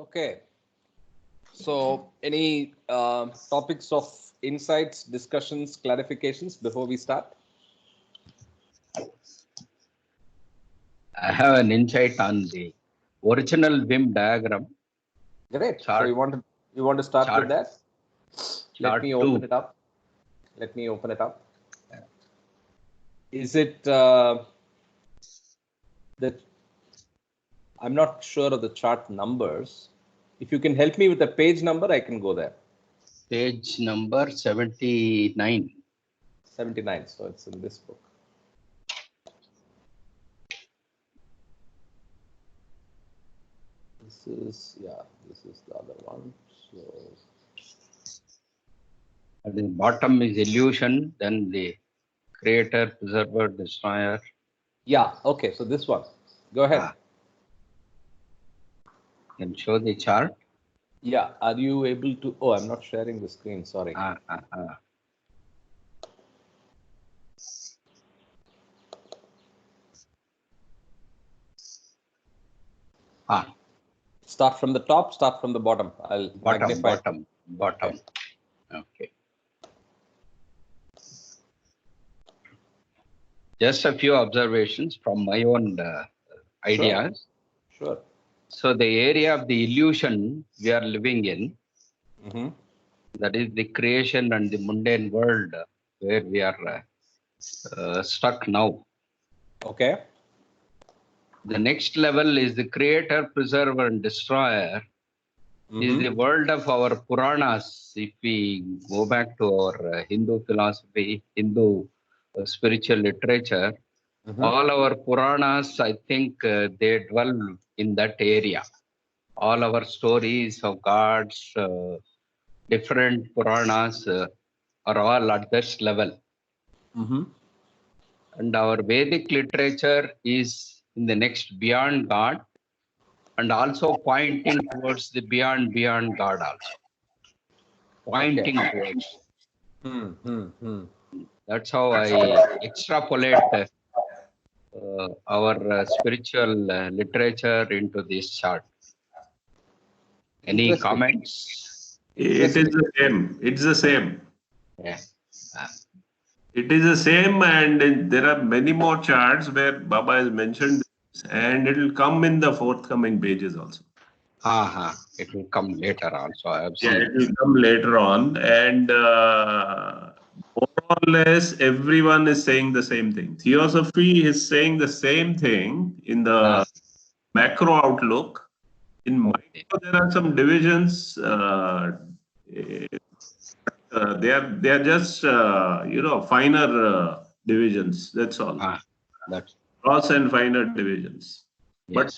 Okay. So, any topics of insights, discussions, clarifications before we start? I have an insight on the original Vim diagram. Great. Chart, so you want to start with that? Let me open it up. Let me open it up. Is it that I'm not sure of the chart numbers. If you can help me with the page number, I can go there. Page number 79. 79. So it's in this book. This is the other one. So At the bottom is illusion, then the creator, preserver, destroyer. Yeah, okay. So this one. Go ahead. Can show the chart. Yeah, are you able to? Oh, I'm not sharing the screen. Sorry. Start from the top, start from the bottom. I'll magnify. Bottom. Okay. Just a few observations from my own ideas. Sure. So the area of the illusion we are living in, that is the creation and the mundane world where we are stuck now. Okay. The next level is the creator, preserver, and destroyer. Is the world of our Puranas. If we go back to our Hindu philosophy, Hindu spiritual literature, all our Puranas, I think they dwell in that area. All our stories of gods, different Puranas are all at this level. And our Vedic literature is in the next beyond God, and also pointing towards the beyond God also. Pointing towards. That's how I extrapolate our spiritual literature into this chart. Any comments? It is the same. It's the same. Yeah. It is the same, and there are many more charts where Baba has mentioned this, and it will come in the forthcoming pages also. It will come later also. I have seen. Yeah, it will come later on, and more or less everyone is saying the same thing. Theosophy is saying the same thing in the macro outlook. In micro, there are some divisions. They are just finer divisions. That's all. That's Cross and finer divisions. Yes. But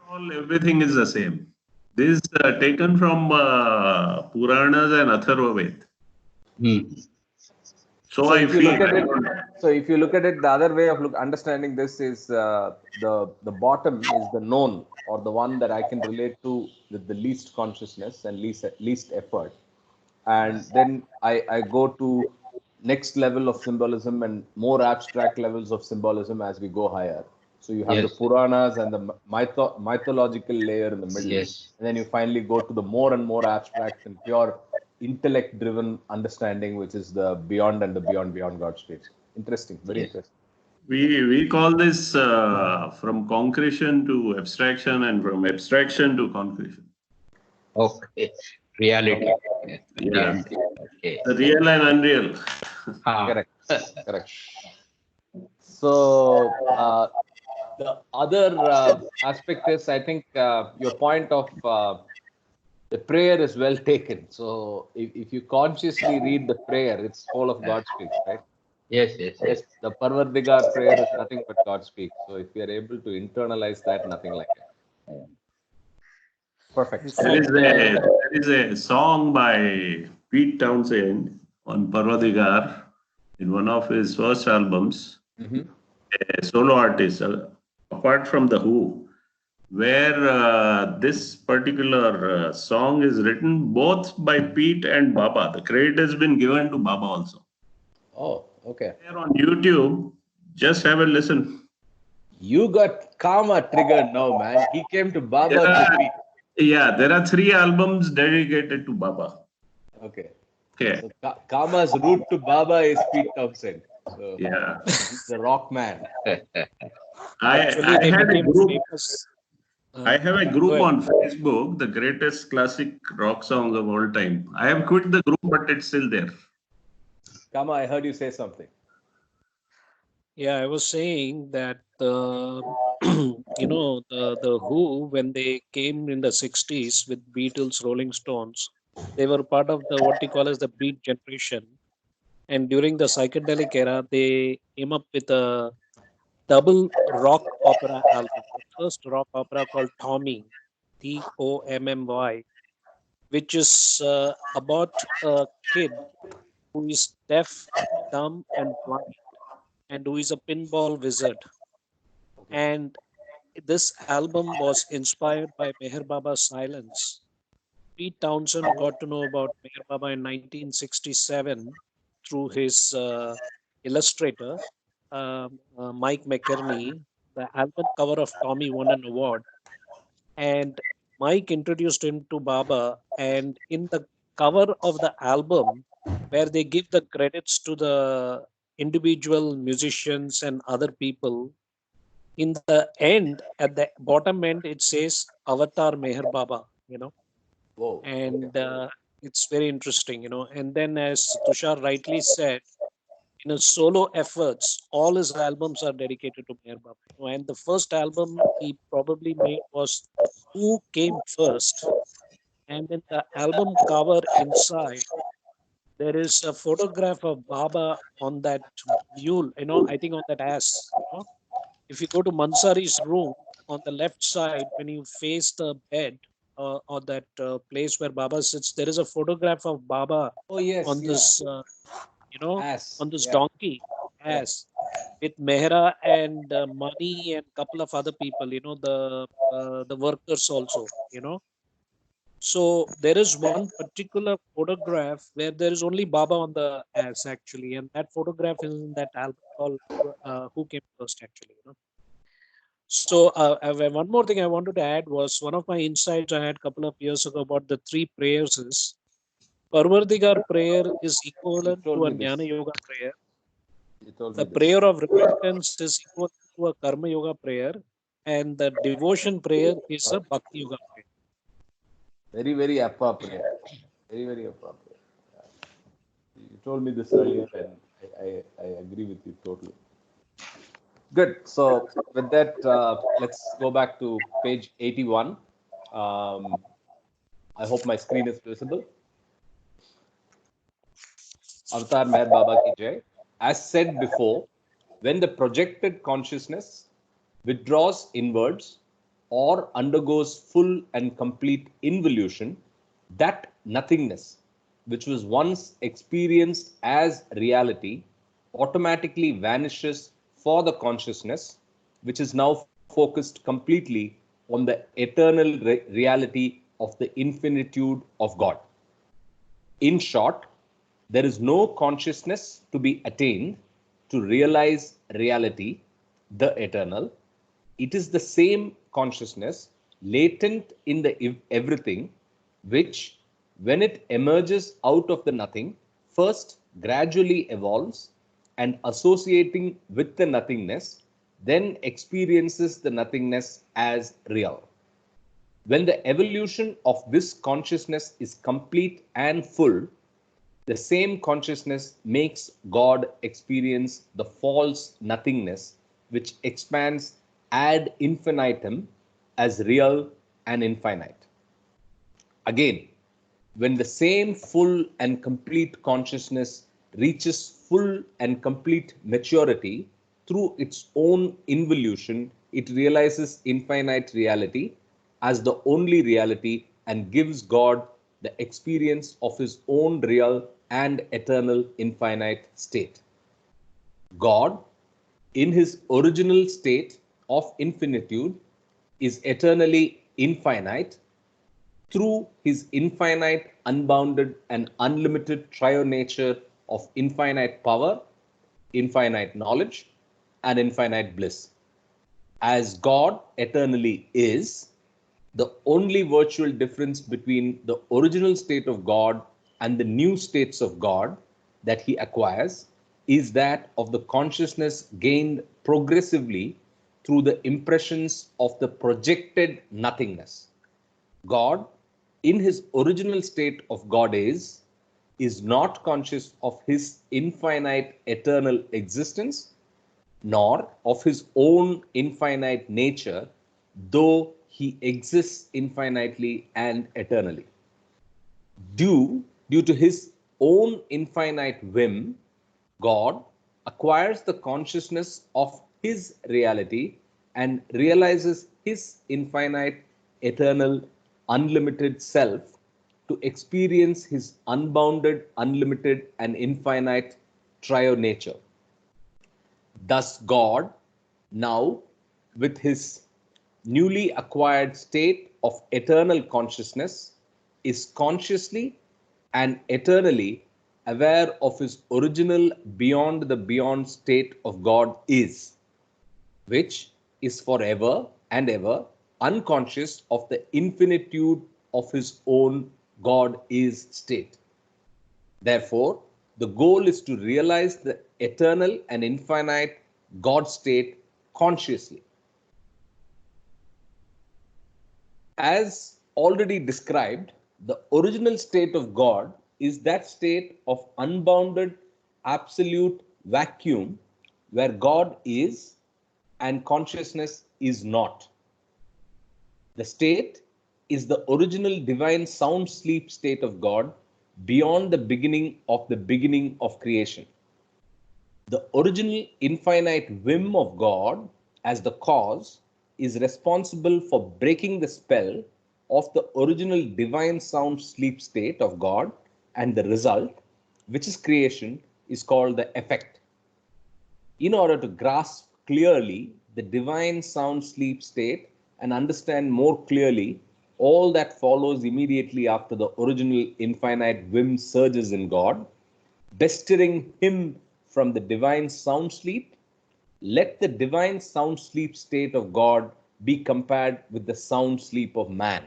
overall, everything is the same. This is taken from Puranas and Atharva Ved. So if you look at it, the other way of understanding this is the bottom is the known, or the one that I can relate to with the least consciousness and least effort. And then I go to next level of symbolism and more abstract levels of symbolism as we go higher. So you have the Puranas and the mythological layer in the middle. And then you finally go to the more and more abstract and pure intellect-driven understanding, which is the beyond and the beyond God space. Interesting, very interesting. We call this from concretion to abstraction and from abstraction to concretion. Okay. Reality. Yeah. Okay. The real and unreal. Correct. So the other aspect is, I think, your point of the prayer is well taken. So if you consciously read the prayer, it's full of God speaks, right? Yes. The Parvardigar prayer is nothing but God speaks. So if we are able to internalize that, nothing like it. Perfect. There is a song by Pete Townsend on Parvadigar in one of his first albums, a solo artist, apart from The Who, where this particular song is written both by Pete and Baba. The credit has been given to Baba also. Oh, okay. There on YouTube, just have a listen. You got karma triggered now, man. He came to Baba to Pete. Yeah, there are 3 albums dedicated to Baba. Okay. Okay. So Kama's route to Baba is Pete Townsend. So Yeah. he's the rock man. Actually, I they had a became group. famous. I have a Go group ahead. on Facebook, the greatest classic rock songs of all time. I have quit the group, but it's still there. Kama, I heard you say something. Yeah, I was saying that the Who, when they came in the 60s with Beatles, Rolling Stones, they were part of the what we call as the Beat generation. And during the psychedelic era, they came up with a double rock opera album. The first rock opera called Tommy, Tommy, which is about a kid who is deaf, dumb, and blind, and who is a pinball wizard. Okay. And this album was inspired by Meher Baba's silence. Pete Townsend got to know about Meher Baba in 1967 through his illustrator, Mike McKerney. The album cover of Tommy won an award, and Mike introduced him to Baba. And in the cover of the album, where they give the credits to the individual musicians and other people, in the end, at the bottom end, it says Avatar Meher Baba, Whoa. and Okay. it's very interesting, And then, as Tushar rightly said, in his solo efforts, all his albums are dedicated to Meher Baba. And the first album he probably made was Who Came First. And in the album cover inside, there is a photograph of Baba on that mule, I think on that ass. If you go to Mansari's room on the left side, when you face the bed or that place where Baba sits, there is a photograph of Baba Oh yes, on yeah. this, Ass. on this Yeah. donkey Correct. as with Mehra and Mani and couple of other people, the workers also. So there is one particular photograph where there is only Baba on the ass actually, and that photograph is in that album called Who Came First actually. So one more thing I wanted to add was one of my insights I had a couple of years ago about the 3 prayers is Parvardigar prayer is You equivalent told to a me Jnana this. Yoga prayer. You told The me this. prayer of repentance is equal to a Karma Yoga prayer, and the devotion prayer is a Bhakti Yoga prayer. Very, very appropriate. Very, very appropriate. You told me this earlier, and I agree with you totally. Good. So with that, let's go back to page 81. I hope my screen is visible. Avatar Meher Baba ki jai. As said before, when the projected consciousness withdraws inwards or undergoes full and complete involution, that nothingness, which was once experienced as reality, automatically vanishes for the consciousness, which is now focused completely on the eternal reality of the infinitude of God. In short, there is no consciousness to be attained to realize reality, the eternal. It is the same consciousness latent in the everything, which, when it emerges out of the nothing, first gradually evolves and associating with the nothingness, then experiences the nothingness as real. When the evolution of this consciousness is complete and full, the same consciousness makes God experience the false nothingness, which expands ad infinitum as real and infinite. Again, when the same full and complete consciousness reaches full and complete maturity through its own involution, it realizes infinite reality as the only reality and gives God the experience of his own real and eternal infinite state. God, in his original state of infinitude, is eternally infinite through his infinite, unbounded, and unlimited triune nature of infinite power, infinite knowledge, and infinite bliss. As God eternally is, The only virtual difference between the original state of God and the new states of God that he acquires is that of the consciousness gained progressively through the impressions of the projected nothingness. God, in his original state of God is not conscious of his infinite eternal existence, nor of his own infinite nature, though he exists infinitely and eternally. Due to his own infinite whim, God acquires the consciousness of his reality and realizes his infinite, eternal, unlimited self to experience his unbounded, unlimited, and infinite triune nature. Thus, God, now with his newly acquired state of eternal consciousness, is consciously and eternally aware of his original beyond the beyond state of God is, which is forever and ever unconscious of the infinitude of his own God is state. Therefore, the goal is to realize the eternal and infinite God state consciously. As already described, the original state of God is that state of unbounded absolute vacuum where God is and consciousness is not. The state is the original divine sound sleep state of God beyond the beginning of creation. The original infinite whim of God as the cause is responsible for breaking the spell of the original divine sound sleep state of God, and the result, which is creation, is called the effect. In order to grasp clearly the divine sound sleep state and understand more clearly all that follows immediately after the original infinite whim surges in God, bestirring him from the divine sound sleep, let the divine sound sleep state of God be compared with the sound sleep of man.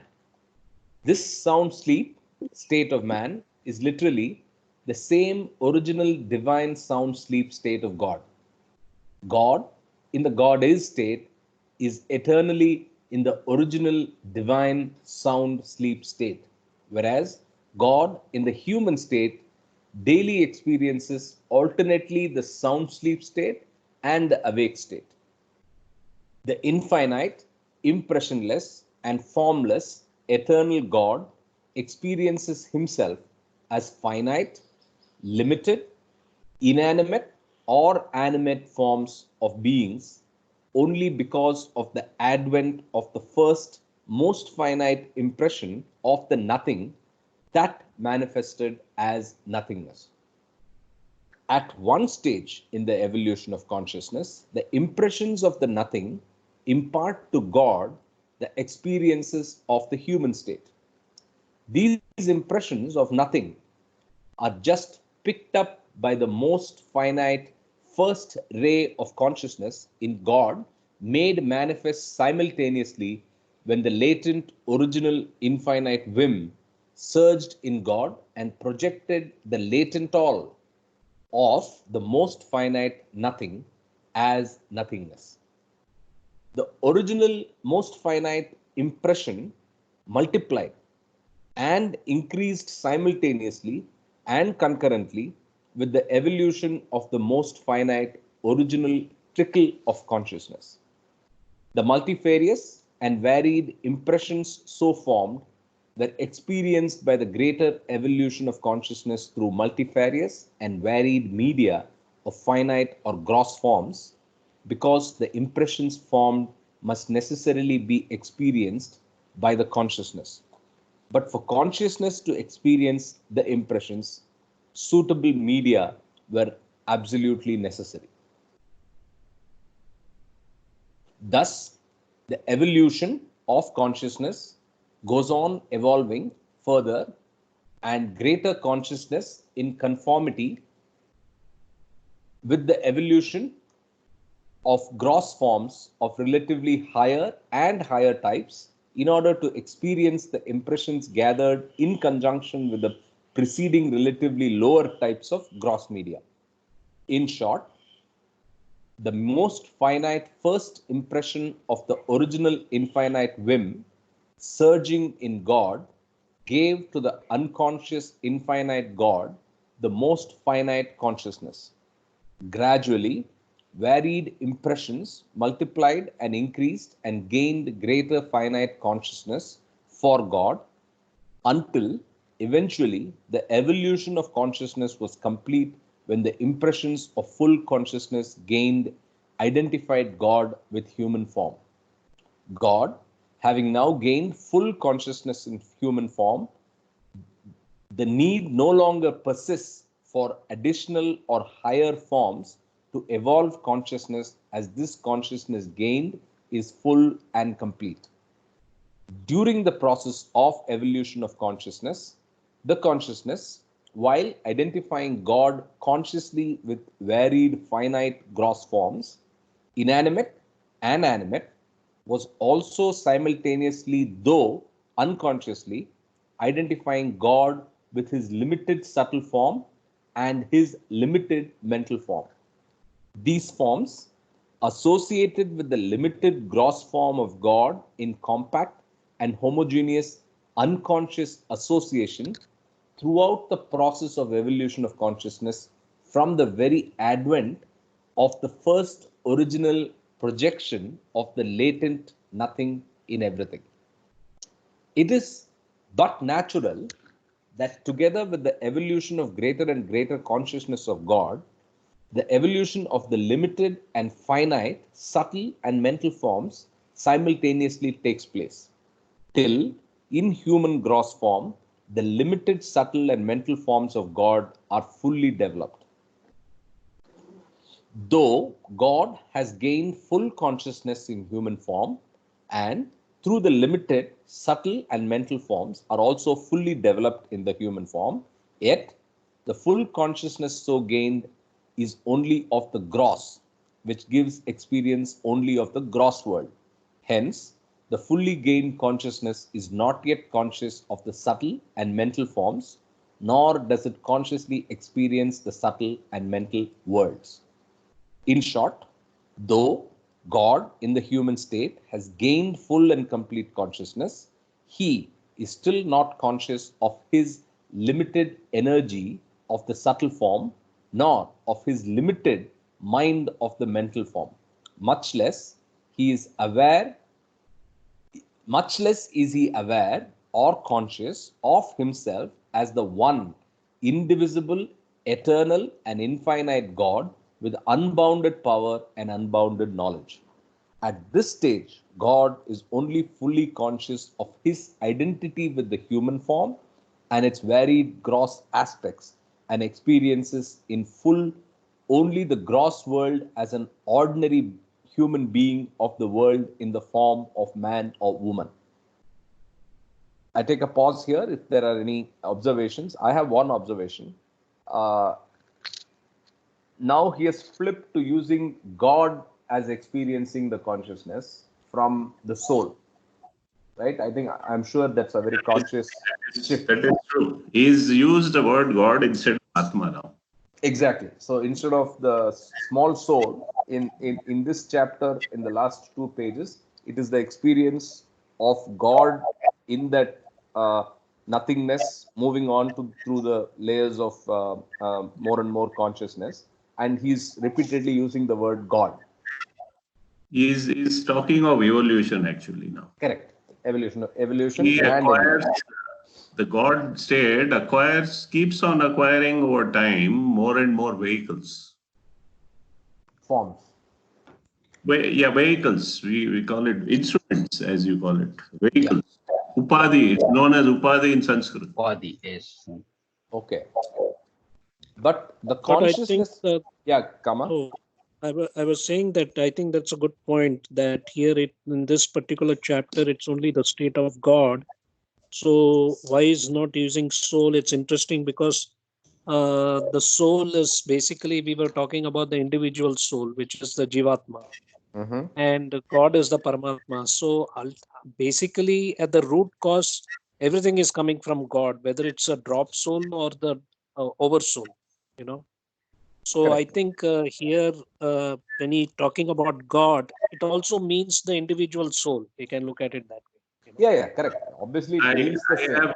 This sound sleep state of man is literally the same original divine sound sleep state of God. God, in the God is state, is eternally in the original divine sound sleep state, whereas God, in the human state, daily experiences alternately the sound sleep state and the awake state. The infinite, impressionless, and formless eternal God experiences himself as finite, limited, inanimate, or animate forms of beings only because of the advent of the first, most finite impression of the nothing that manifested as nothingness. At one stage in the evolution of consciousness, the impressions of the nothing impart to God the experiences of the human state. These impressions of nothing are just picked up by the most finite first ray of consciousness in God, made manifest simultaneously when the latent original infinite whim surged in God and projected the latent all of the most finite nothing as nothingness. The original most finite impression multiplied and increased simultaneously and concurrently with the evolution of the most finite original trickle of consciousness. The multifarious and varied impressions so formed were experienced by the greater evolution of consciousness through multifarious and varied media of finite or gross forms, because the impressions formed must necessarily be experienced by the consciousness. But for consciousness to experience the impressions, suitable media were absolutely necessary. Thus, the evolution of consciousness goes on evolving further, and greater consciousness in conformity with the evolution of gross forms of relatively higher and higher types in order to experience the impressions gathered in conjunction with the preceding relatively lower types of gross media. In short, the most finite first impression of the original infinite whim surging in God gave to the unconscious infinite God the most finite consciousness. Gradually, varied impressions multiplied and increased and gained greater finite consciousness for God until eventually the evolution of consciousness was complete when the impressions of full consciousness gained identified God with human form. God, having now gained full consciousness in human form, the need no longer persists for additional or higher forms to evolve consciousness as this consciousness gained is full and complete. During the process of evolution of consciousness, the consciousness, while identifying God consciously with varied finite gross forms, inanimate and animate, was also simultaneously, though unconsciously, identifying God with his limited subtle form and his limited mental form. These forms, associated with the limited gross form of God in compact and homogeneous unconscious association throughout the process of evolution of consciousness from the very advent of the first original projection of the latent nothing in everything. It is but natural that together with the evolution of greater and greater consciousness of God, the evolution of the limited and finite, subtle and mental forms simultaneously takes place, till in human gross form, the limited, subtle and mental forms of God are fully developed. Though God has gained full consciousness in human form, and through the limited, subtle and mental forms are also fully developed in the human form, yet the full consciousness so gained is only of the gross, which gives experience only of the gross world. Hence, the fully gained consciousness is not yet conscious of the subtle and mental forms, nor does it consciously experience the subtle and mental worlds. In short, though God in the human state has gained full and complete consciousness, he is still not conscious of his limited energy of the subtle form, nor of his limited mind of the mental form. Much less he is aware, much less is he aware or conscious of himself as the one indivisible, eternal, and infinite God with unbounded power and unbounded knowledge. At this stage, God is only fully conscious of his identity with the human form and its varied gross aspects and experiences in full only the gross world as an ordinary human being of the world in the form of man or woman. I take a pause here if there are any observations. I have one observation. Now he has flipped to using God as experiencing the consciousness from the soul, right? I think I'm sure that's a very conscious shift. That is true. He's used the word God instead of Atma now. Exactly. So instead of the small soul in this chapter, in the last 2 pages, it is the experience of God in that nothingness, moving on to through the layers of more and more consciousness, and he's repeatedly using the word God. He's talking of evolution actually now. Correct. Evolution He and acquires, evolution. the God state keeps on acquiring over time more and more vehicles. Forms. Vehicles. We call it instruments, as you call it. Vehicles. Yeah. Upadhi. It's known as Upadhi in Sanskrit. Upadhi, yes. Okay. But the consciousness. But I think yeah, Kama. Oh, I was saying that I think that's a good point, that here in this particular chapter, it's only the state of God. So why is not using soul? It's interesting because the soul is basically, we were talking about the individual soul, which is the Jivatma. and God is the Paramatma. So basically, at the root cause, everything is coming from God, whether it's a drop soul or the oversoul. You know. So I Correct. think here, when he talking about God, it also means the individual soul. We can look at it that way. You know? Yeah, correct. Obviously, it I, means the I same. have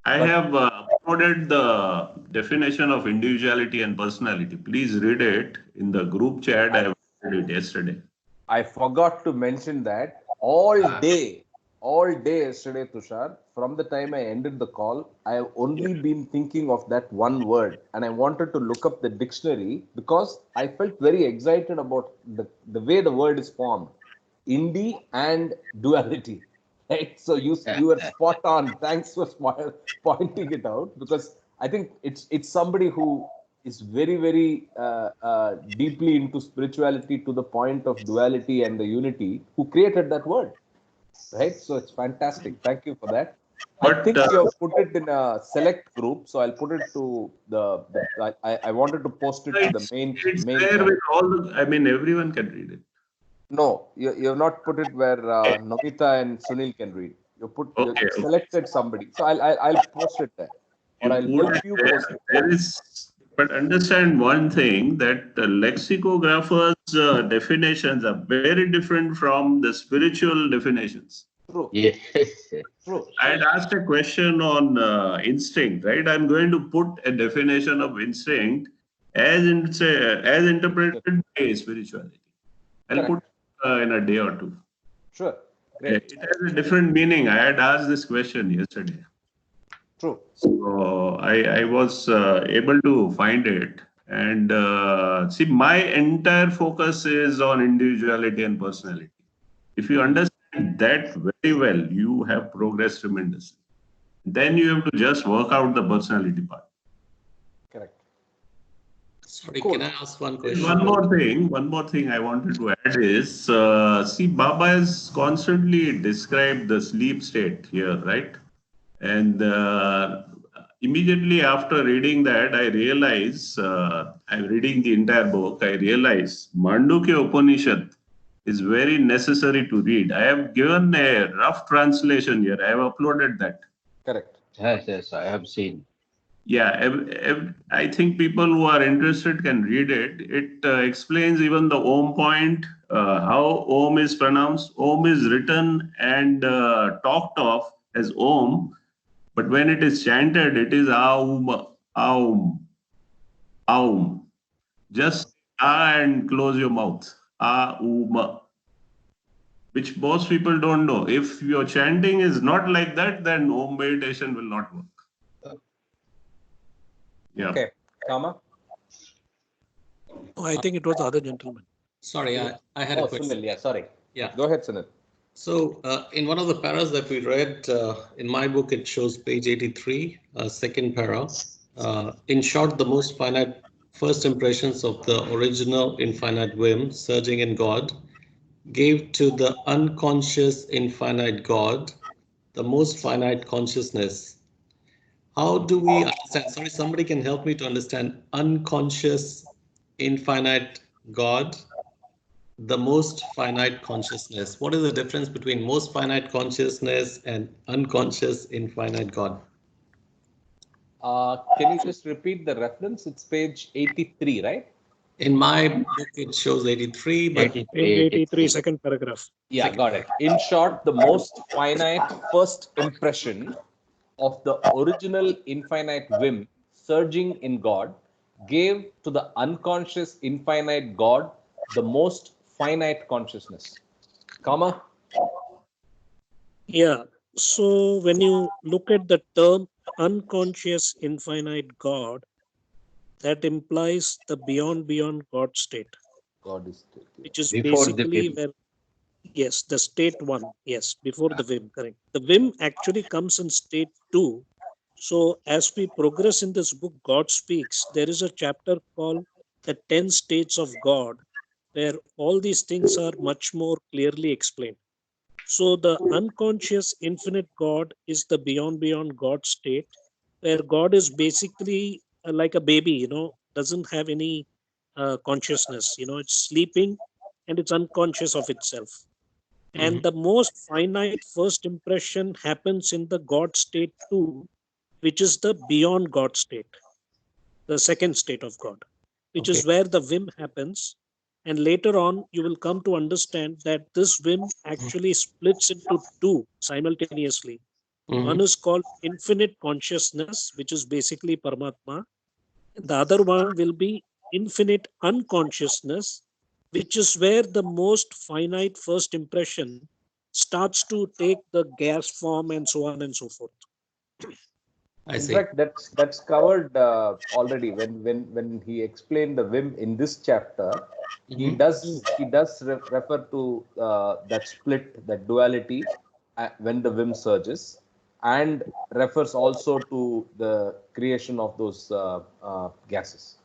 I But have uploaded the definition of individuality and personality. Please read it in the group chat. I read it yesterday. I forgot to mention that all day yesterday, Tushar, from the time I ended the call, I have Yeah. only been thinking of that one word and I wanted to look up the dictionary because I felt very excited about the way the word is formed. Indie and duality. Right? So you were spot on. Thanks for pointing it out because I think it's somebody who is very deeply into spirituality to the point of duality and the unity who created that word, right? So it's fantastic. Thank you for that. I But think you have put it in a select group, so I'll put it to the I wanted to post it to the it's main there channel. with all. I mean, everyone can read it. No, you have not put it where Nobita and Sunil can read. You Okay, okay. selected somebody, so I'll post it there, or You I'll put help it you there. post it. There is, but understand one thing that the lexicographers' definitions are very different from the spiritual definitions. True, Yes. true. I had asked a question on instinct, right? I'm going to put a definition of instinct as Sure. interpreted by spirituality. I'll put Correct. in a day or two. Sure. Great. It has a different meaning. I had asked this question yesterday. True. So I was able to find it. And see, my entire focus is on individuality and personality. If you understand that very well, you have progressed tremendously. Then you have to just work out the personality part. Correct. Sorry, Cool. can I ask one There's question? one more thing I wanted to add is, see, Baba has constantly described the sleep state here, right? And immediately after reading that, I realize, I'm reading the entire book, I realize Mandukya Upanishad is very necessary to read. I have given a rough translation here. I have uploaded that. Correct. Yes, I have seen. Yeah, I think people who are interested can read it. It explains even the Om point, how Om is pronounced. Om is written and talked of as Om, but when it is chanted, it is Aum, Aum, Aum. Just ah and close your mouth. Aum, which most people don't know. If your chanting is not like that, then Om meditation will not work. Yeah. Okay. Kama? Oh, I think it was the other gentleman. Sorry, I had a Oh, question. Sunil. Yeah, sorry. Yeah. Go ahead, Sunil. So in one of the paras that we read, in my book, it shows page 83, second para. In short, the most finite first impressions of the original infinite whim surging in God gave to the unconscious infinite God the most finite consciousness. How do we understand? Sorry, somebody can help me to understand unconscious infinite God, the most finite consciousness. What is the difference between most finite consciousness and unconscious infinite God? Can you just repeat the reference? It's page 83, right? In my book, it shows 83, but 83, Page 83, 83. second paragraph. Yeah, second got it. In short, the most finite first impression of the original infinite whim surging in God gave to the unconscious infinite God the most finite consciousness. Comma? Yeah. So when you look at the term unconscious infinite God, that implies the beyond God state, God is which is Before the basically whim. where, yes, the state one, yes, before the whim, correct. The whim actually comes in state two. So as we progress in this book, God Speaks, there is a chapter called the 10 states of God, where all these things are much more clearly explained. So the unconscious infinite God is the beyond God state, where God is basically like a baby, doesn't have any consciousness, it's sleeping and it's unconscious of itself. And the most finite first impression happens in the God state too, which is the beyond God state, the second state of God, which is where the whim happens. And later on, you will come to understand that this whim actually splits into two simultaneously. One is called infinite consciousness, which is basically Paramatma. The other one will be infinite unconsciousness, which is where the most finite first impression starts to take the gas form and so on and so forth. I In see. fact, that's covered already when he explained the whim in this chapter. He does refer to that split, that duality when the whim surges, and refers also to the creation of those gases.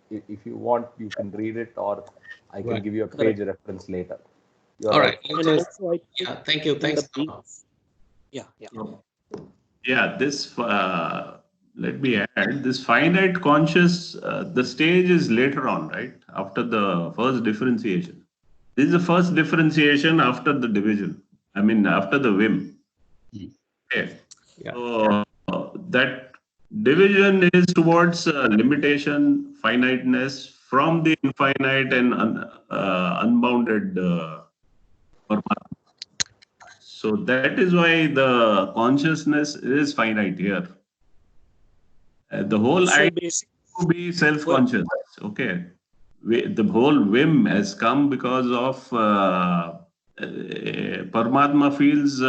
If you want, you can read it, or I can Right. give you a page reference later. You're All right. right. And Just, also, I think yeah, thank you. in Thanks. the yeah. Yeah, this, let me add, this finite conscious, the stage is later on, right? After the first differentiation. This is the first differentiation after the division. I mean, after the whim. Okay. Yeah. So that division is towards limitation, finiteness from the infinite and unbounded Paramatma. So that is why the consciousness is finite here. The whole So idea basically, to be self-conscious. Okay, the whole whim has come because of Paramatma feels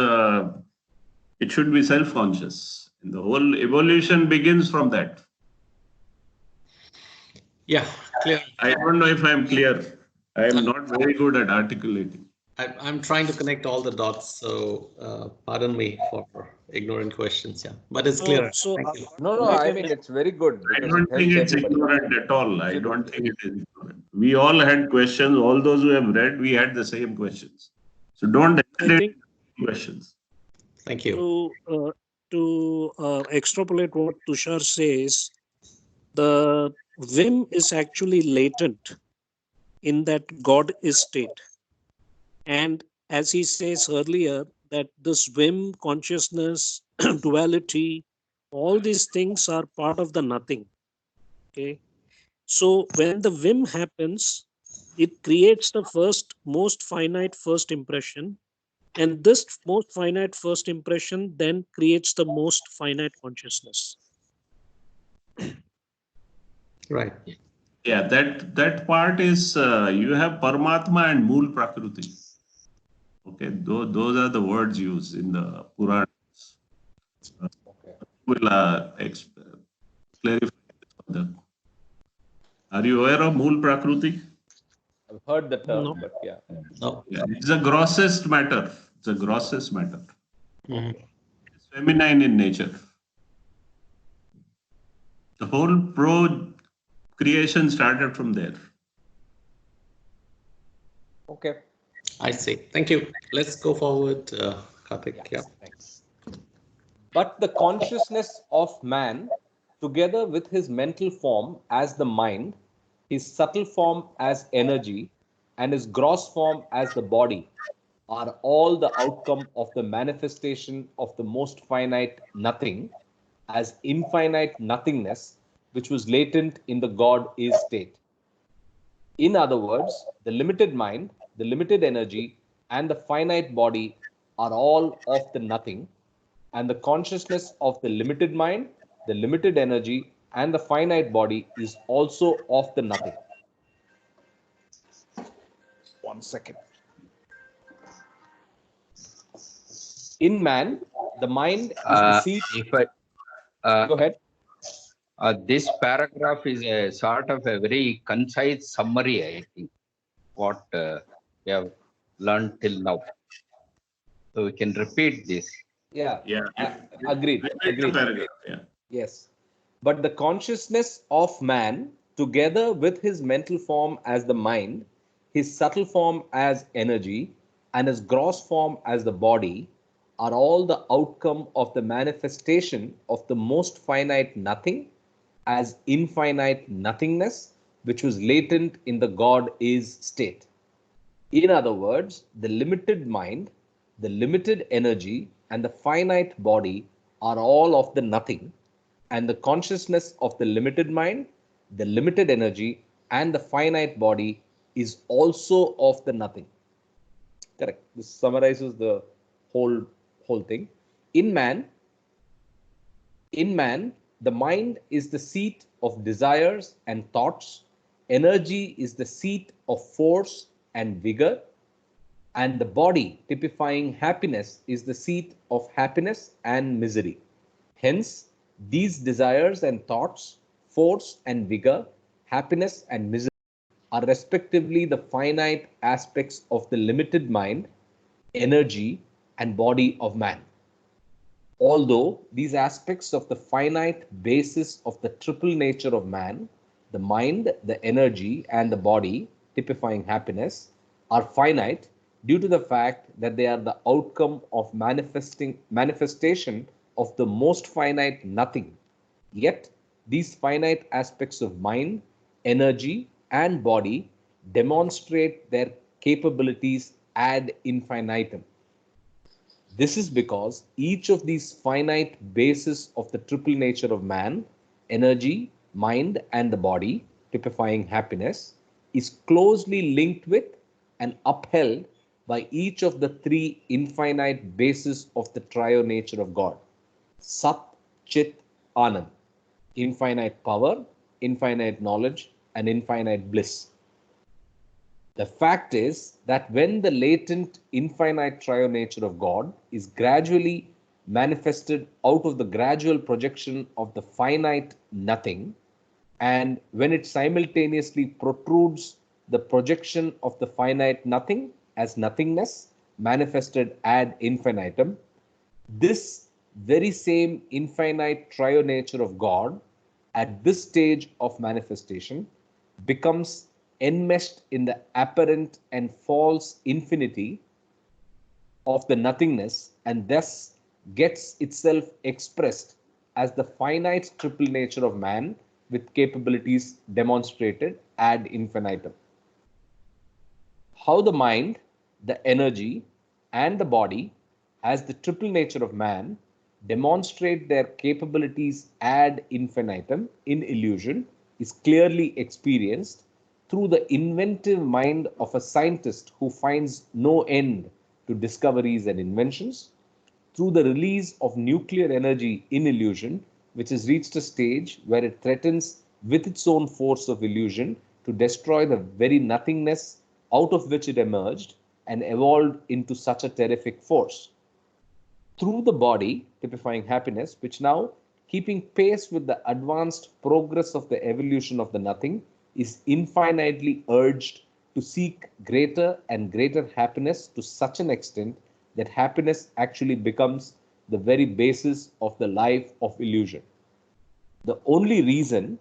it should be self-conscious. And the whole evolution begins from that. Yeah. Clear. I don't know if I'm clear. I am not very good at articulating. I'm trying to connect all the dots, so pardon me for ignorant questions. Yeah, but it's clear. so Thank you. No, I mean it's very good I because it don't think helps it's everybody. ignorant at all. I don't Absolutely. think it is ignorant. We all had questions. All those who have read, we had the same questions. So don't I hesitate think to ask questions. Thank you. to extrapolate what Tushar says, the whim is actually latent in that God is state. And as he says earlier, that this whim, consciousness, duality, all these things are part of the nothing. Okay. So when the whim happens, it creates the most finite first impression. And this most finite first impression then creates the most finite consciousness. Right. Yeah, that part is you have Paramatma and Mool Prakruti. Okay, those are the words used in the Purana. Okay. Will clarify this further. Are you aware of Mool Prakruti? I've heard the No. term, but yeah. No. Yeah, it's the grossest matter. It's the grossest matter. Mhm. It's feminine in nature. The whole pro creation started from there. Okay. I see. Thank you. Let's go forward, Karthik. Yeah. Thanks. But the consciousness of man, together with his mental form as the mind, his subtle form as energy, and his gross form as the body, are all the outcome of the manifestation of the most finite nothing as infinite nothingness, which was latent in the God is state. In other words, the limited mind, the limited energy, and the finite body are all of the nothing, and the consciousness of the limited mind, the limited energy, and the finite body is also of the nothing. 1 second. In man, the mind is the seed. If I, Go ahead. this paragraph is a sort of a very concise summary, I think, what we have learned till now. So we can repeat this. Yeah, Yeah. agreed. Repeat the paragraph. Yeah. Yes. But the consciousness of man, together with his mental form as the mind, his subtle form as energy, and his gross form as the body, are all the outcome of the manifestation of the most finite nothing as infinite nothingness, which was latent in the God is state. In other words, the limited mind, the limited energy, and the finite body are all of the nothing, and the consciousness of the limited mind, the limited energy, and the finite body is also of the nothing. Correct. This summarizes the whole thing. In man, in man, the mind is the seat of desires and thoughts. Energy is the seat of force and vigor, and the body, typifying happiness, is the seat of happiness and misery. Hence, these desires and thoughts, force and vigor, happiness and misery, are respectively the finite aspects of the limited mind, energy, and body of man. Although these aspects of the finite basis of the triple nature of man, the mind, the energy, and the body, typifying happiness, are finite due to the fact that they are the outcome of manifestation of the most finite nothing. Yet, these finite aspects of mind, energy, and body demonstrate their capabilities ad infinitum. This is because each of these finite bases of the triple nature of man, energy, mind, and the body, typifying happiness, is closely linked with and upheld by each of the three infinite bases of the trio nature of God: Sat, Chit, Anand, infinite power, infinite knowledge, and infinite bliss. The fact is that when the latent infinite trio nature of God is gradually manifested out of the gradual projection of the finite nothing, and when it simultaneously protrudes the projection of the finite nothing as nothingness manifested ad infinitum, this very same infinite trio nature of God at this stage of manifestation becomes enmeshed in the apparent and false infinity of the nothingness, and thus gets itself expressed as the finite triple nature of man with capabilities demonstrated ad infinitum. How the mind, the energy, and the body, as the triple nature of man, demonstrate their capabilities ad infinitum in illusion is clearly experienced through the inventive mind of a scientist who finds no end to discoveries and inventions, through the release of nuclear energy in illusion, which has reached a stage where it threatens with its own force of illusion to destroy the very nothingness out of which it emerged and evolved into such a terrific force. Through the body, typifying happiness, which now, keeping pace with the advanced progress of the evolution of the nothing, is infinitely urged to seek greater and greater happiness to such an extent that happiness actually becomes the very basis of the life of illusion. The only reason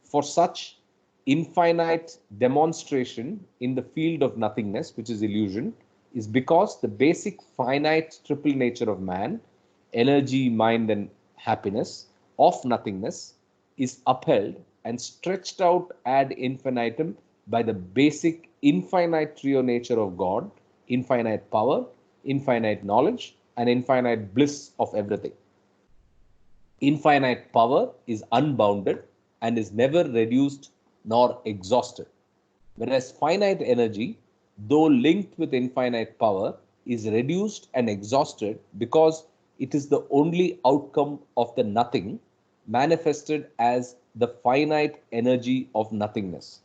for such infinite demonstration in the field of nothingness, which is illusion, is because the basic finite triple nature of man, energy, mind, and happiness, of nothingness, is upheld and stretched out ad infinitum by the basic infinite trio nature of God, infinite power, infinite knowledge, and infinite bliss of everything. Infinite power is unbounded and is never reduced nor exhausted, whereas finite energy, though linked with infinite power, is reduced and exhausted because it is the only outcome of the nothing manifested as the finite energy of nothingness.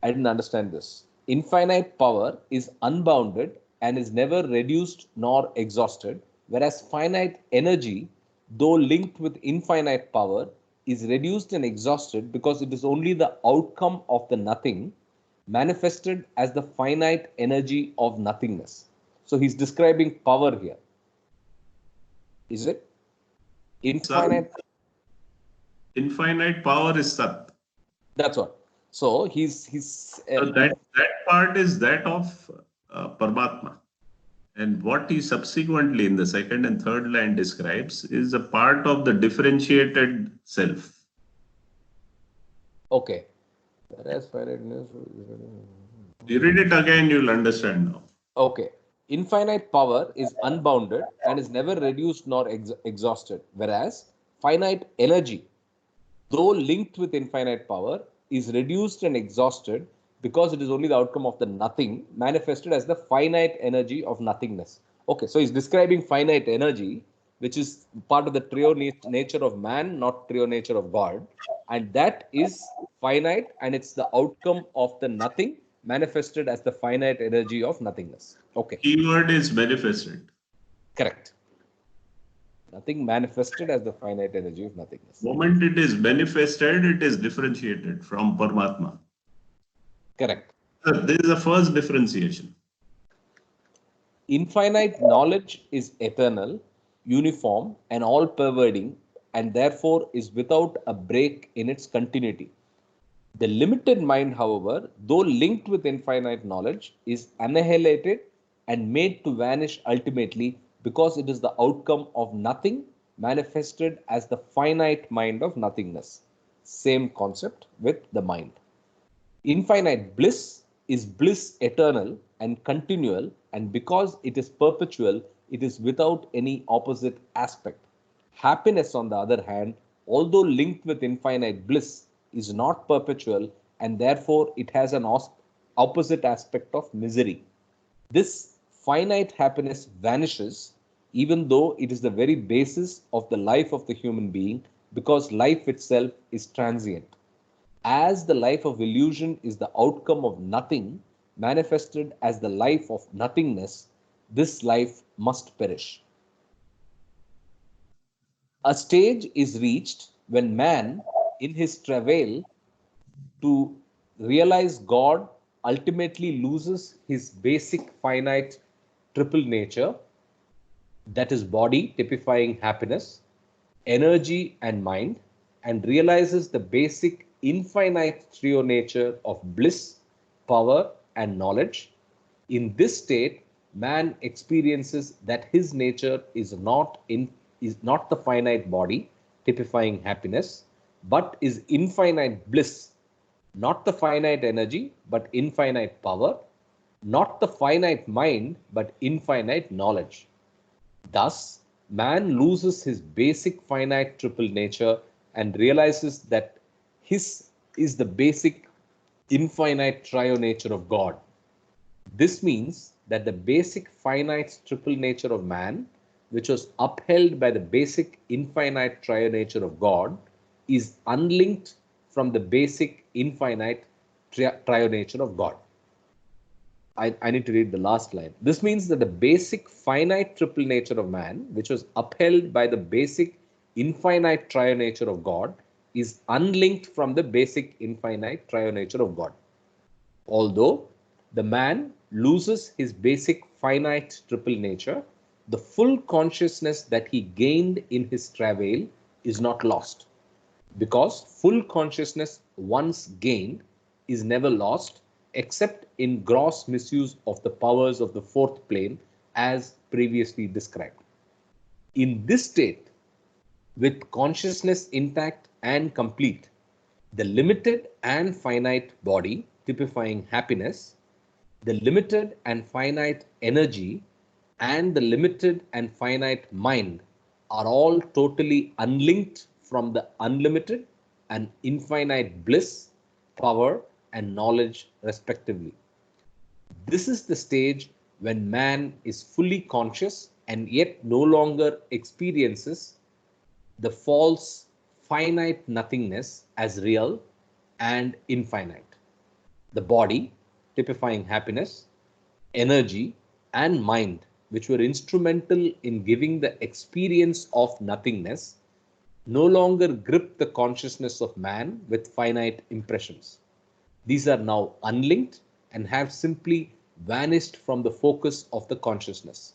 I didn't understand this. Infinite power is unbounded and is never reduced nor exhausted, whereas finite energy, though linked with infinite power, is reduced and exhausted because it is only the outcome of the nothing manifested as the finite energy of nothingness. So he's describing power here. Is it? Infinite. Infinite power is Sat. That's what. So so that part is that of Paramatma. And what he subsequently in the second and third line describes is a part of the differentiated self. Okay. Whereas finiteness. You read it again, you'll understand now. Okay. Infinite power is unbounded and is never reduced nor exhausted, whereas finite energy, though linked with infinite power, is reduced and exhausted because it is only the outcome of the nothing manifested as the finite energy of nothingness. Okay, so he's describing finite energy, which is part of the trio nature of man, not trio nature of God. And that is finite and it's the outcome of the nothing manifested as the finite energy of nothingness. Okay, Keyword is manifested. correct. Nothing manifested as the finite energy of nothingness. Moment it is manifested, it is differentiated from Paramatma. Correct. This is the first differentiation. Infinite knowledge is eternal, uniform, and all pervading, and therefore is without a break in its continuity. The limited mind, however, though linked with infinite knowledge, is annihilated and made to vanish ultimately because it is the outcome of nothing manifested as the finite mind of nothingness. Same concept with the mind. Infinite bliss is bliss eternal and continual, and because it is perpetual, it is without any opposite aspect. Happiness, on the other hand, although linked with infinite bliss, is not perpetual, and therefore it has an opposite aspect of misery. This finite happiness vanishes, even though it is the very basis of the life of the human being, because life itself is transient. As the life of illusion is the outcome of nothing, manifested as the life of nothingness, this life must perish. A stage is reached when man, in his travail to realize God, ultimately loses his basic finite triple nature, that is, body typifying happiness, energy, and mind, and realizes the basic infinite trio nature of bliss, power, and knowledge. In this state, man experiences that his nature is not the finite body typifying happiness, but is infinite bliss, not the finite energy, but infinite power, not the finite mind, but infinite knowledge. Thus, man loses his basic finite triple nature and realizes that his is the basic infinite trio nature of God. This means that the basic finite triple nature of man, which was upheld by the basic infinite trio nature of God, is unlinked from the basic infinite trio nature of God. I need to read the last line. This means that the basic finite triple nature of man, which was upheld by the basic infinite trio nature of God, is unlinked from the basic infinite trio nature of God. Although the man loses his basic finite triple nature, the full consciousness that he gained in his travail is not lost, because full consciousness once gained is never lost except in gross misuse of the powers of the fourth plane as previously described. In this state, with consciousness intact and complete, the limited and finite body typifying happiness, the limited and finite energy, and the limited and finite mind are all totally unlinked from the unlimited and infinite bliss, power, and knowledge, respectively. This is the stage when man is fully conscious and yet no longer experiences the false finite nothingness as real and infinite. The body, typifying happiness, energy, and mind, which were instrumental in giving the experience of nothingness, no longer grip the consciousness of man with finite impressions. These are now unlinked and have simply vanished from the focus of the consciousness.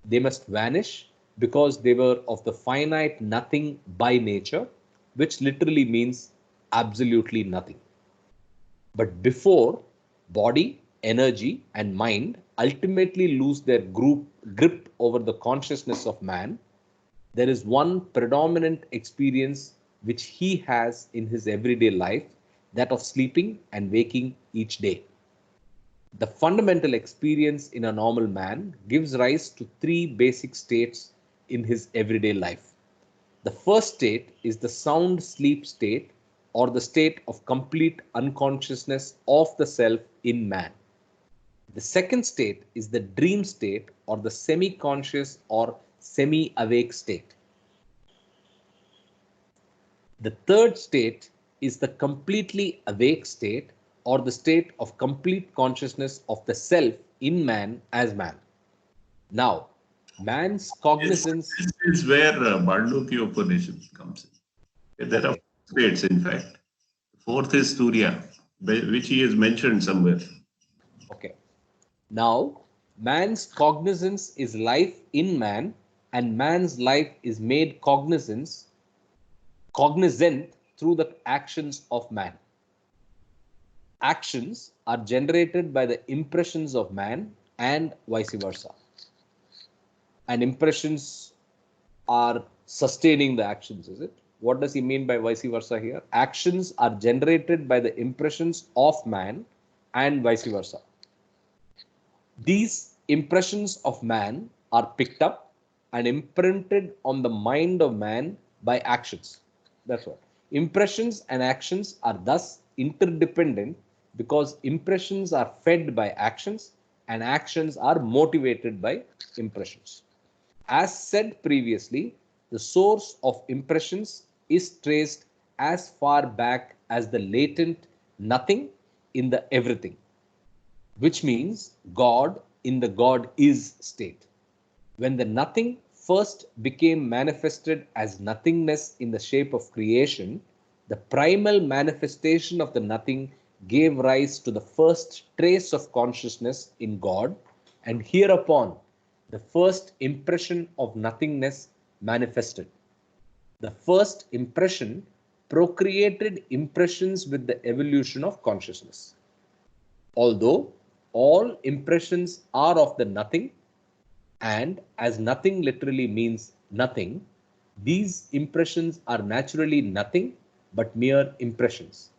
They must vanish because they were of the finite nothing by nature, which literally means absolutely nothing. But before body, energy, and mind ultimately lose their grip over the consciousness of man, there is one predominant experience which he has in his everyday life, that of sleeping and waking each day. The fundamental experience in a normal man gives rise to three basic states in his everyday life. The first state is the sound sleep state, or the state of complete unconsciousness of the self in man. The second state is the dream state, or the semi-conscious or semi-awake state. The third state is the completely awake state, or the state of complete consciousness of the self in man as man. Now, man's cognizance. This is where Mandukya Upanishad comes in. There are Okay. states, in fact. Fourth is Turiya, which he has mentioned somewhere. Okay. Now, man's cognizance is life in man, and man's life is made cognizant through the actions of man. Actions are generated by the impressions of man and vice versa. And impressions are sustaining the actions, is it? What does he mean by vice versa here? Actions are generated by the impressions of man and vice versa. These impressions of man are picked up and imprinted on the mind of man by actions. That's what. Impressions and actions are thus interdependent because impressions are fed by actions and actions are motivated by impressions. As said previously, the source of impressions is traced as far back as the latent nothing in the everything, which means God in the God is state. When the nothing first became manifested as nothingness in the shape of creation, the primal manifestation of the nothing gave rise to the first trace of consciousness in God, and hereupon the first impression of nothingness manifested. The first impression procreated impressions with the evolution of consciousness. Although all impressions are of the nothing, and as nothing literally means nothing, these impressions are naturally nothing but mere impressions.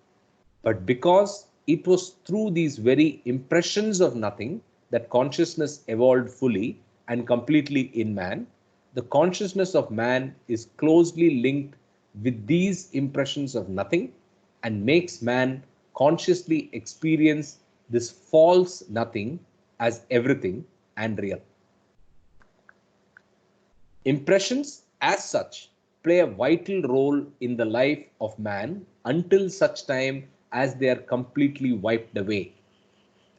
But because it was through these very impressions of nothing that consciousness evolved fully and completely in man, the consciousness of man is closely linked with these impressions of nothing and makes man consciously experience this false nothing as everything and real. Impressions, as such, play a vital role in the life of man until such time as they are completely wiped away,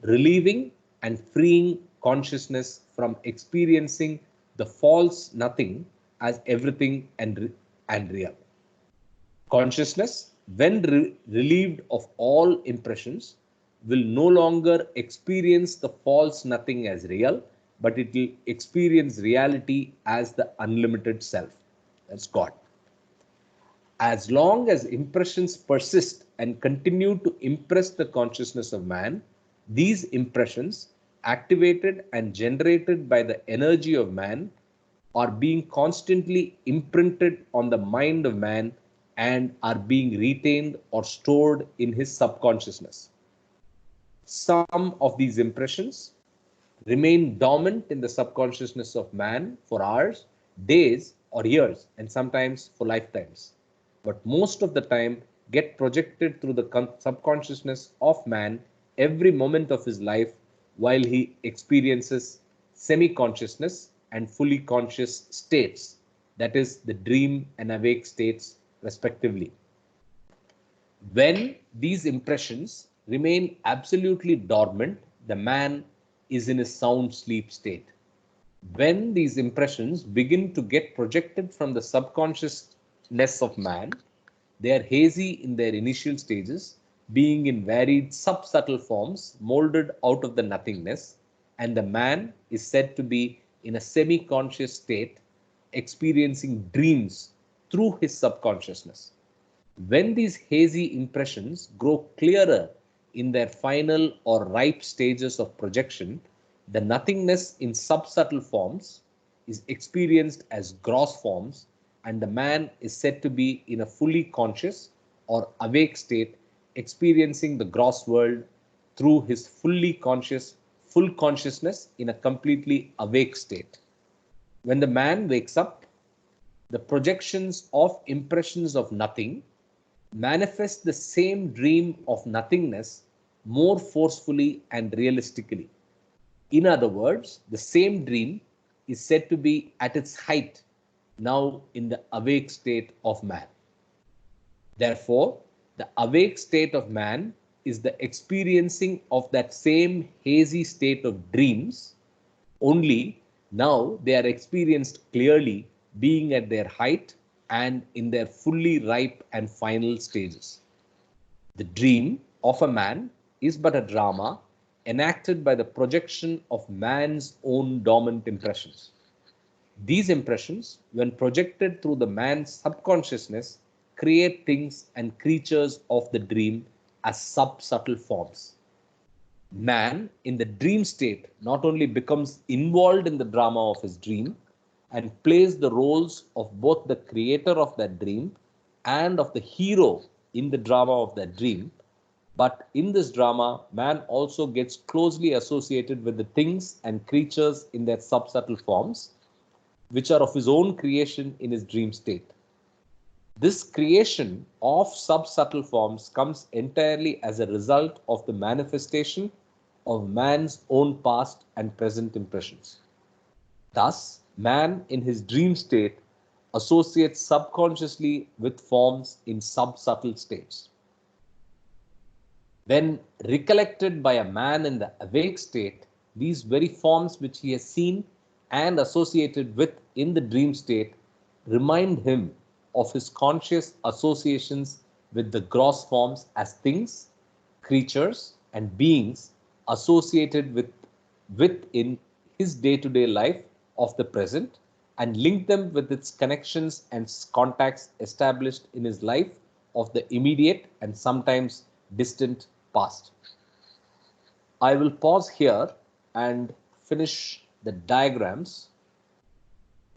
relieving and freeing consciousness from experiencing the false nothing as everything and real. Consciousness, when relieved of all impressions, will no longer experience the false nothing as real, but it will experience reality as the unlimited self. That's God. As long as impressions persist and continue to impress the consciousness of man, these impressions, activated and generated by the energy of man, are being constantly imprinted on the mind of man and are being retained or stored in his subconsciousness. Some of these impressions remain dormant in the subconsciousness of man for hours, days, or years, and sometimes for lifetimes. But most of the time get projected through the subconsciousness of man every moment of his life while he experiences semi-consciousness and fully conscious states, that is, the dream and awake states, respectively. When these impressions remain absolutely dormant, the man is in a sound sleep state. When these impressions begin to get projected from the subconsciousness of man, they are hazy in their initial stages, being in varied subtle forms molded out of the nothingness, and the man is said to be in a semi-conscious state, experiencing dreams through his subconsciousness. When these hazy impressions grow clearer in their final or ripe stages of projection, the nothingness in subtle forms is experienced as gross forms, and the man is said to be in a fully conscious or awake state, experiencing the gross world through his full consciousness in a completely awake state. When the man wakes up, the projections of impressions of nothing manifest the same dream of nothingness more forcefully and realistically. In other words, the same dream is said to be at its height now in the awake state of man. Therefore, the awake state of man is the experiencing of that same hazy state of dreams, only now they are experienced clearly, being at their height and in their fully ripe and final stages. The dream of a man is but a drama enacted by the projection of man's own dormant impressions. These impressions, when projected through the man's subconsciousness, create things and creatures of the dream as sub-subtle forms. Man, in the dream state, not only becomes involved in the drama of his dream and plays the roles of both the creator of that dream and of the hero in the drama of that dream, but in this drama, man also gets closely associated with the things and creatures in their sub-subtle forms, which are of his own creation in his dream state. This creation of sub-subtle forms comes entirely as a result of the manifestation of man's own past and present impressions. Thus, man in his dream state associates subconsciously with forms in sub-subtle states. When recollected by a man in the awake state, these very forms which he has seen and associated with in the dream state remind him of his conscious associations with the gross forms as things, creatures, and beings associated within his day-to-day life of the present, and link them with its connections and contacts established in his life of the immediate and sometimes distant past. I will pause here and finish the diagrams.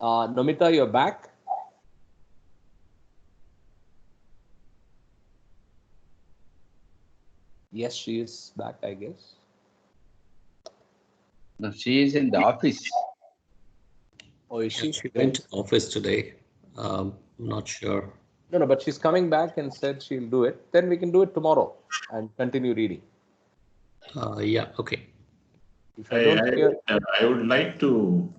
Nomita, you're back. Yes, she is back, I guess. No, she is in the office. Oh, is she? She went to office today. I'm not sure. No, but she's coming back and said she'll do it. Then we can do it tomorrow and continue reading. Yeah, okay. If I don't hear... I would like to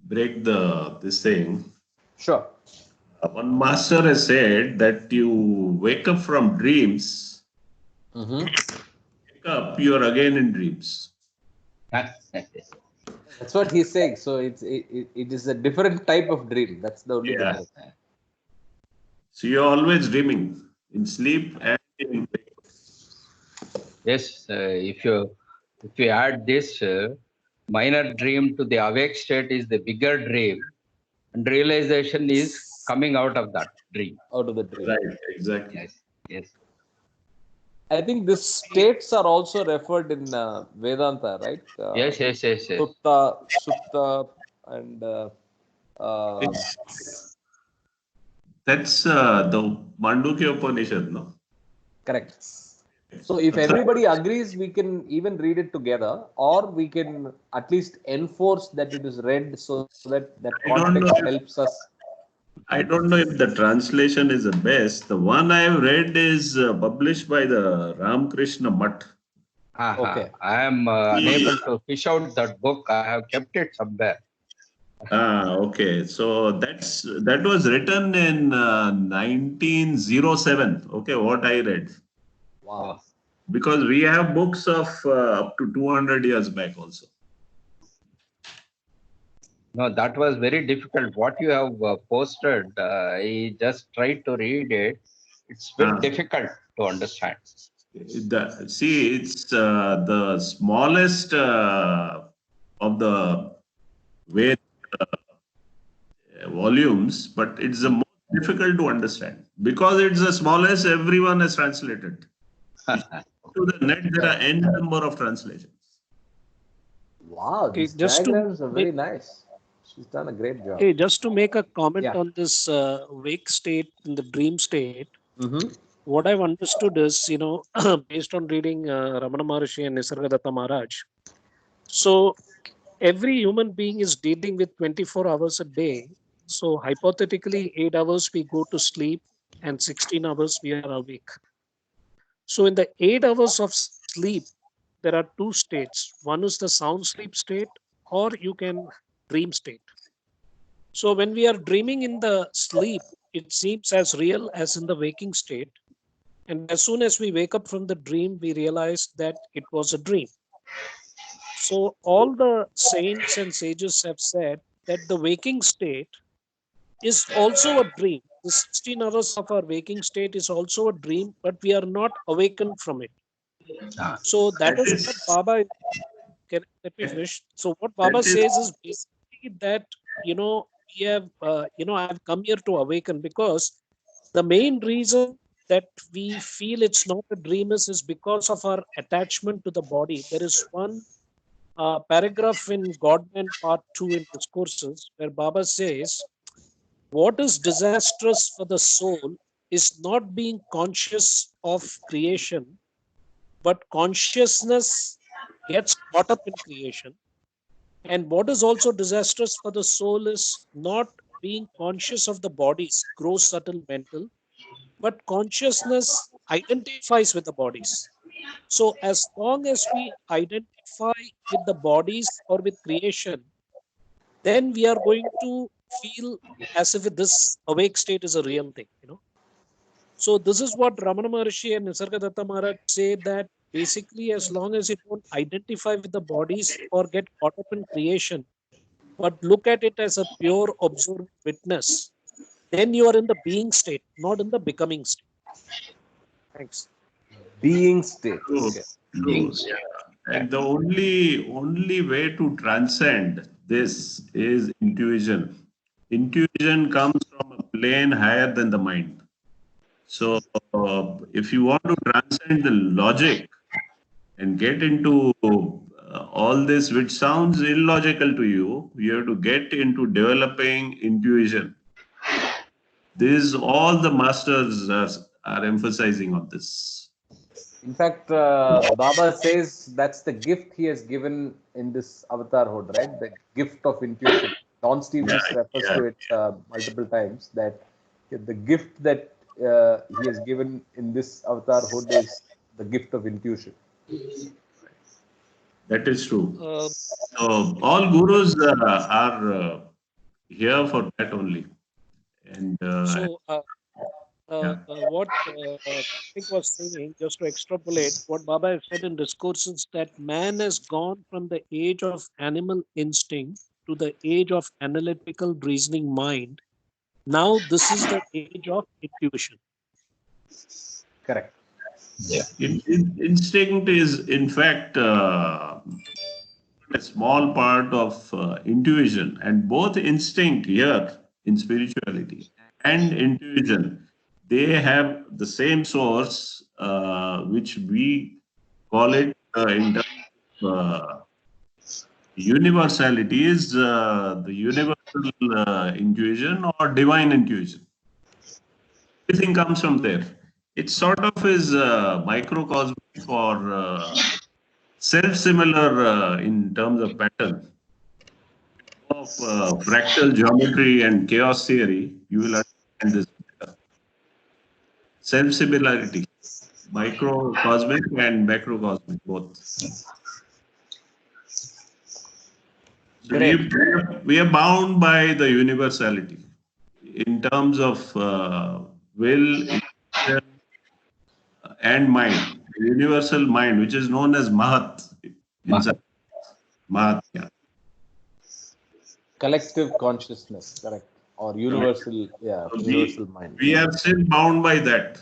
break this thing. Sure. One master has said that you wake up from dreams. Wake up, you are again in dreams. That's what he's saying. So it is a different type of dream. That's the only difference. So you're always dreaming in sleep and in wake. Yes, if you add this minor dream to the awake state is the bigger dream, and realization is coming out of that dream. Out of the dream. Right, exactly. Yes, yes. I think these states are also referred in Vedanta, right? Yes. Sutta, and That's the Mandukya Upanishad, no? correct. So if everybody agrees, we can even read it together, or we can at least enforce that it is read so that context helps us. I don't know if the translation is the best. The one I have read is published by the Ramakrishna Mutt. Okay. I am unable to fish out that book. I have kept it somewhere. Okay. So that was written in 1907. Okay, what I read. Wow. Because we have books of up to 200 years back also. No, that was very difficult. What you have posted, I just tried to read it. It's very difficult to understand. It's the smallest of the Ved volumes, but it's the most difficult to understand because it's the smallest. Everyone has translated. To the net, there are n number of translations. Wow, these diagrams are very nice. She's done a great job. Just to make a comment on this wake state and the dream state, what I've understood is, based on reading Ramana Maharshi and Nisargadatta Maharaj, so every human being is dealing with 24 hours a day. So hypothetically, 8 hours we go to sleep and 16 hours we are awake. So in the 8 hours of sleep, there are two states. One is the sound sleep state, or you can dream state. So when we are dreaming in the sleep, it seems as real as in the waking state. And as soon as we wake up from the dream, we realize that it was a dream. So all the saints and sages have said that the waking state is also a dream. The 16 hours of our waking state is also a dream, but we are not awakened from it. Ah, So that That is what is, Baba, let me finish. So what that Baba is, says is basically that, we have, I've come here to awaken, because the main reason that we feel it's not a dream is because of our attachment to the body. There is one paragraph in God-Man Part 2 in Discourses where Baba says, what is disastrous for the soul is not being conscious of creation, but consciousness gets caught up in creation. And what is also disastrous for the soul is not being conscious of the bodies, gross, subtle, mental, but consciousness identifies with the bodies. So, as long as we identify with the bodies or with creation, then we are going to feel as if this awake state is a real thing. So this is what Ramana Maharshi and Nisargadatta Maharaj say, that basically as long as you don't identify with the bodies or get caught up in creation, but look at it as a pure observed witness, then you are in the being state, not in the becoming state. Thanks. Being state. true, Okay. true. Yeah. And the only way to transcend this is intuition. Intuition comes from a plane higher than the mind. So, if you want to transcend the logic and get into all this, which sounds illogical to you, you have to get into developing intuition. This all the masters are emphasizing on this. In fact, Baba says that's the gift he has given in this avatarhood, right? The gift of intuition. Don Yeah, Stevens refers yeah. to it multiple times, that the gift that he has given in this avatarhood is the gift of intuition. That is true. Uh, So all gurus are here for that only. And so yeah, what Karthik was saying, just to extrapolate, what Baba has said in discourses, that man has gone from the age of animal instinct to the age of analytical reasoning mind. Now this is the age of intuition. Correct. yeah. instinct is, in fact, a small part of intuition. And both instinct here in spirituality and intuition, they have the same source, which we call it in terms of universality, is the universal intuition or divine intuition. Everything comes from there. It sort of is microcosm for self-similar in terms of pattern of fractal geometry and chaos theory. You will understand this better. Self-similarity, microcosmic and macrocosmic both. So Great. we are bound by the universality in terms of will, intention, and mind. The universal mind, which is known as Mahat. Inside Mahat, yeah. Collective consciousness, correct. Or universal, yeah, So universal mind. we are still bound by that.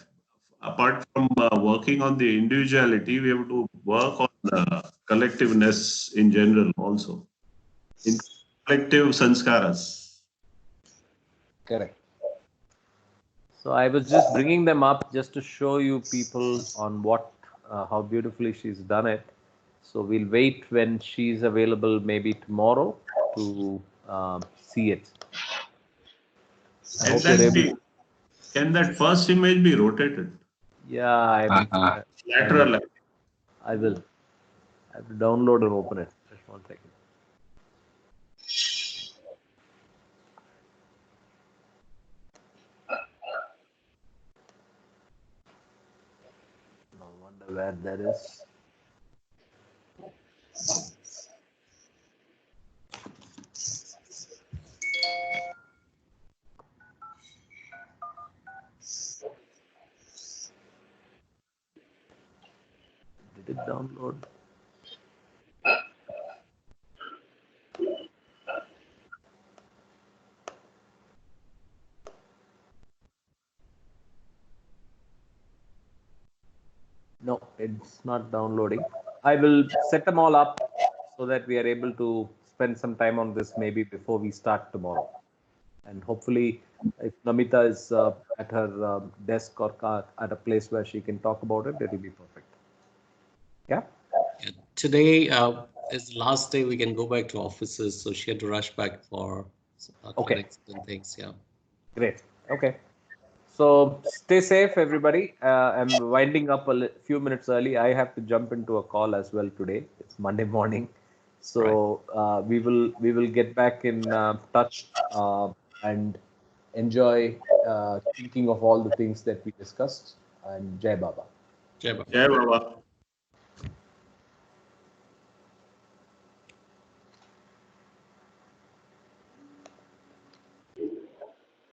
Apart from working on the individuality, we have to work on the collectiveness in general also. In collective sanskaras. Correct. So I was just bringing them up just to show you people on how beautifully she's done it. So we'll wait when she's available, maybe tomorrow, to see it. I Can hope you're that able. be? Can that first image be rotated? Yeah, Lateral. I will. I have to download and open it. Just 1 second. No wonder where that is. Did it download? No, it's not downloading. I will set them all up so that we are able to spend some time on this maybe before we start tomorrow. And hopefully, if Namita is at her desk or at a place where she can talk about it, it will be perfect. Yeah? Today is the last day we can go back to offices, so she had to rush back for clinics and things. Yeah. Great. Okay. So stay safe, everybody. I'm winding up a few minutes early. I have to jump into a call as well today. It's Monday morning, so we will get back in touch and enjoy thinking of all the things that we discussed. And Jai Baba. Jai Baba. Jai Baba.